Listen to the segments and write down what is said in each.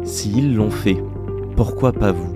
S'ils l'ont fait, pourquoi pas vous?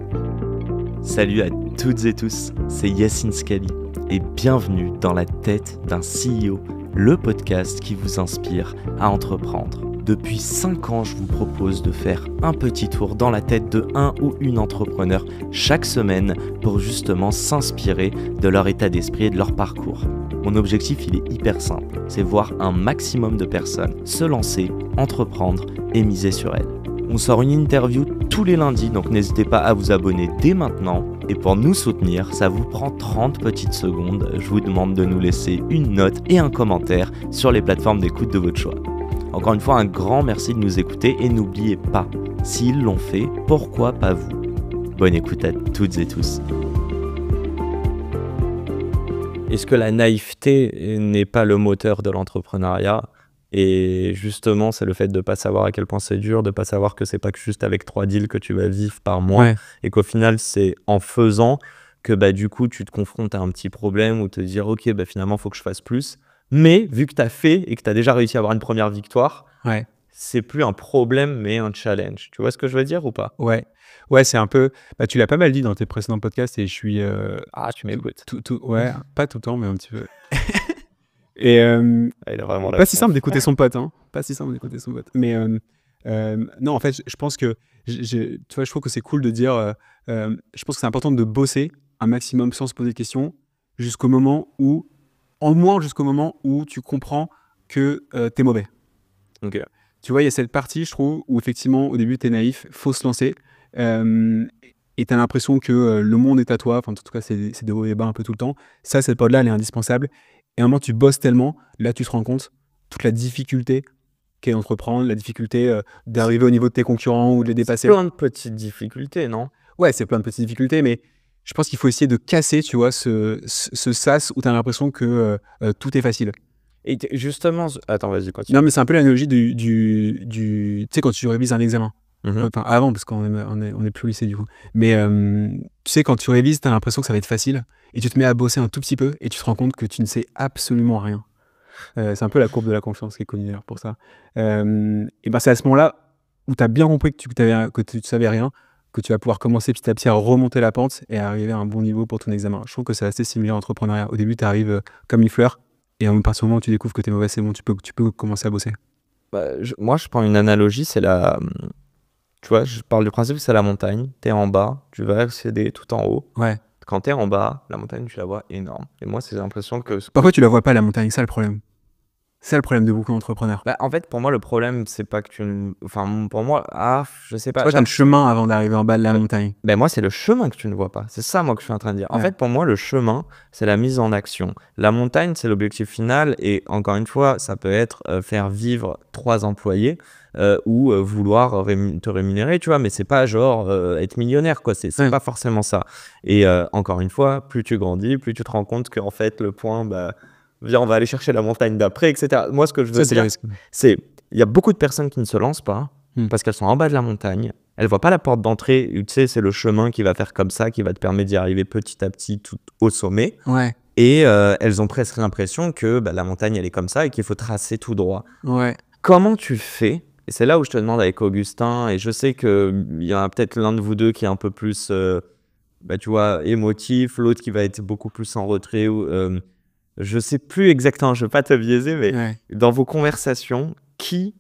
Salut à toutes et tous, c'est Yacine Scali et bienvenue dans la tête d'un CEO, le podcast qui vous inspire à entreprendre. Depuis 5 ans, je vous propose de faire un petit tour dans la tête de un ou une entrepreneur chaque semaine pour justement s'inspirer de leur état d'esprit et de leur parcours. Mon objectif, il est hyper simple, c'est voir un maximum de personnes se lancer, entreprendre et miser sur elles. On sort une interview tous les lundis, donc n'hésitez pas à vous abonner dès maintenant. Et pour nous soutenir, ça vous prend 30 petites secondes. Je vous demande de nous laisser une note et un commentaire sur les plateformes d'écoute de votre choix. Encore une fois, un grand merci de nous écouter et n'oubliez pas, s'ils l'ont fait, pourquoi pas vous? Bonne écoute à toutes et tous. Est-ce que la naïveté n'est pas le moteur de l'entrepreneuriat? Et justement, c'est le fait de ne pas savoir à quel point c'est dur, de ne pas savoir que c'est pas que juste avec 3 deals que tu vas vivre par mois. Ouais. Et qu'au final, c'est en faisant que du coup, tu te confrontes à un petit problème ou te dire, ok, finalement, il faut que je fasse plus. Mais vu que tu as fait et que tu as déjà réussi à avoir une première victoire, c'est plus un problème, mais un challenge. Tu vois ce que je veux dire ou pas? Ouais, c'est un peu... tu l'as pas mal dit dans tes précédents podcasts et je suis... tu m'écoutes. Ouais, pas tout le temps, mais un petit peu. Et il a vraiment pas si simple d'écouter son pote, hein. Pas si simple d'écouter son pote. Mais non, en fait, je pense que... tu vois, je trouve que c'est cool de dire... je pense que c'est important de bosser un maximum sans se poser de questions jusqu'au moment où... En moins jusqu'au moment où tu comprends que t'es mauvais. Ok. Tu vois, il y a cette partie, je trouve, où effectivement, au début, t'es naïf, faut se lancer. Et t'as l'impression que le monde est à toi. Enfin, en tout cas, c'est des hauts et bas un peu tout le temps. Ça, cette période-là, elle est indispensable. Et à un moment, tu bosses tellement, là, tu te rends compte toute la difficulté qu'est d'entreprendre, la difficulté d'arriver au niveau de tes concurrents ou de les dépasser. C'est plein de petites difficultés, non? Ouais, c'est plein de petites difficultés, mais je pense qu'il faut essayer de casser, tu vois, ce sas où t'as l'impression que tout est facile. Et justement... Attends, vas-y, continue. Non, mais c'est un peu l'analogie du tu sais, quand tu révises un examen. Enfin, avant, parce qu'on est plus au lycée du coup. Mais tu sais, quand tu révises, t'as l'impression que ça va être facile et tu te mets à bosser un tout petit peu et tu te rends compte que tu ne sais absolument rien. C'est un peu la courbe de la confiance qui est connue d'ailleurs pour ça. Et c'est à ce moment-là où tu as bien compris que tu ne savais rien, que tu vas pouvoir commencer petit à petit à remonter la pente et à arriver à un bon niveau pour ton examen. Je trouve que c'est assez similaire à l'entrepreneuriat. Au début, tu arrives comme une fleur et à partir du moment où tu découvres que tu es mauvais, c'est bon, tu peux commencer à bosser. Moi, je prends une analogie, c'est la... Tu vois, je parle du principe que c'est la montagne. Tu es en bas, tu vas accéder tout en haut. Ouais. Quand tu es en bas, la montagne, tu la vois énorme. Et moi, c'est l'impression que... Pourquoi tu la vois pas, la montagne? C'est ça le problème. C'est le problème de beaucoup d'entrepreneurs. En fait, pour moi, le problème, c'est pas que tu... Enfin, pour moi, je sais pas. Tu vois, t'as le chemin avant d'arriver en bas de la montagne. Moi, c'est le chemin que tu ne vois pas. C'est ça, moi, que je suis en train de dire. En fait, pour moi, le chemin, c'est la mise en action. La montagne, c'est l'objectif final. Et encore une fois, ça peut être faire vivre 3 employés ou vouloir te rémunérer, tu vois. Mais c'est pas genre être millionnaire, quoi. C'est pas forcément ça. Et encore une fois, plus tu grandis, plus tu te rends compte qu'en fait, le point... viens, on va aller chercher la montagne d'après, etc. Moi, ce que je veux dire, c'est il y a beaucoup de personnes qui ne se lancent pas parce qu'elles sont en bas de la montagne. Elles ne voient pas la porte d'entrée. Tu sais, c'est le chemin qui va faire comme ça, qui va te permettre d'y arriver petit à petit tout au sommet. Ouais. Et elles ont presque l'impression que la montagne, elle est comme ça et qu'il faut tracer tout droit. Ouais. Comment tu fais? Et c'est là où je te demande avec Augustin, et je sais qu'il y en a peut-être l'un de vous deux qui est un peu plus, tu vois, émotif, l'autre qui va être beaucoup plus en retrait. Je sais plus exactement, je veux pas te biaiser, mais dans vos conversations, qui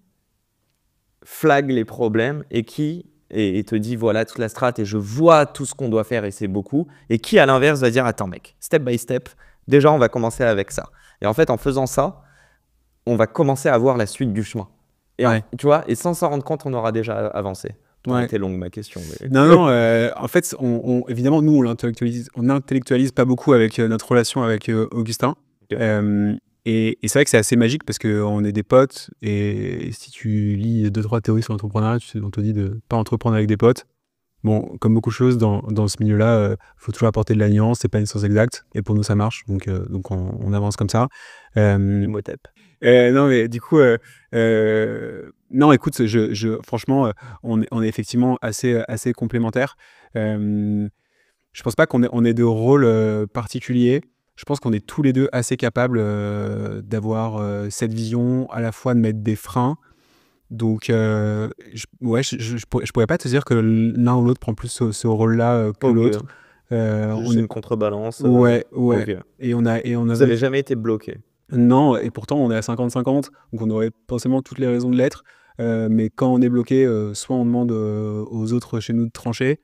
flague les problèmes et qui et te dit voilà toute la strat et je vois tout ce qu'on doit faire et c'est beaucoup, et qui à l'inverse va dire attends mec, step by step, déjà on va commencer avec ça. Et en fait en faisant ça, on va commencer à voir la suite du chemin. Et tu vois, et sans s'en rendre compte, on aura déjà avancé. C'était longue ma question. Mais... Non, en fait, évidemment, nous, on intellectualise pas beaucoup avec notre relation avec Augustin. Et c'est vrai que c'est assez magique parce qu'on est des potes. Et si tu lis 2-3 théories sur l'entrepreneuriat, on te dit de pas entreprendre avec des potes. Bon, comme beaucoup de choses dans ce milieu-là, faut toujours apporter de la nuance, c'est pas une science exacte. Et pour nous, ça marche. Donc on avance comme ça. Motep. Non, mais du coup, non, écoute, franchement, on est effectivement assez complémentaires. Je pense pas qu'on ait de rôle particulier. Je pense qu'on est tous les deux assez capables d'avoir cette vision, à la fois de mettre des freins, Donc, je pourrais pas te dire que l'un ou l'autre prend plus ce rôle-là que l'autre. Juste une contrebalance. Ouais. Okay. Et on avait... Vous avez jamais été bloqué? Non, et pourtant on est à 50-50, donc on aurait potentiellement toutes les raisons de l'être. Mais quand on est bloqué, soit on demande aux autres chez nous de trancher,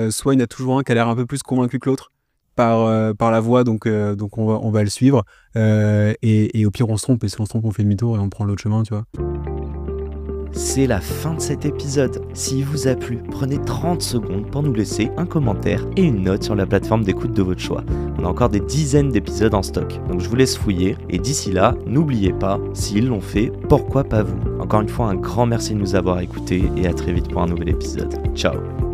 soit il y en a toujours un qui a l'air un peu plus convaincu que l'autre par la voix, donc on va le suivre. Et au pire on se trompe, et si on se trompe on fait demi-tour et on prend l'autre chemin, tu vois. C'est la fin de cet épisode. S'il vous a plu, prenez 30 secondes pour nous laisser un commentaire et une note sur la plateforme d'écoute de votre choix. On a encore des dizaines d'épisodes en stock, donc je vous laisse fouiller. Et d'ici là, n'oubliez pas, s'ils l'ont fait, pourquoi pas vous? Encore une fois, un grand merci de nous avoir écoutés et à très vite pour un nouvel épisode. Ciao!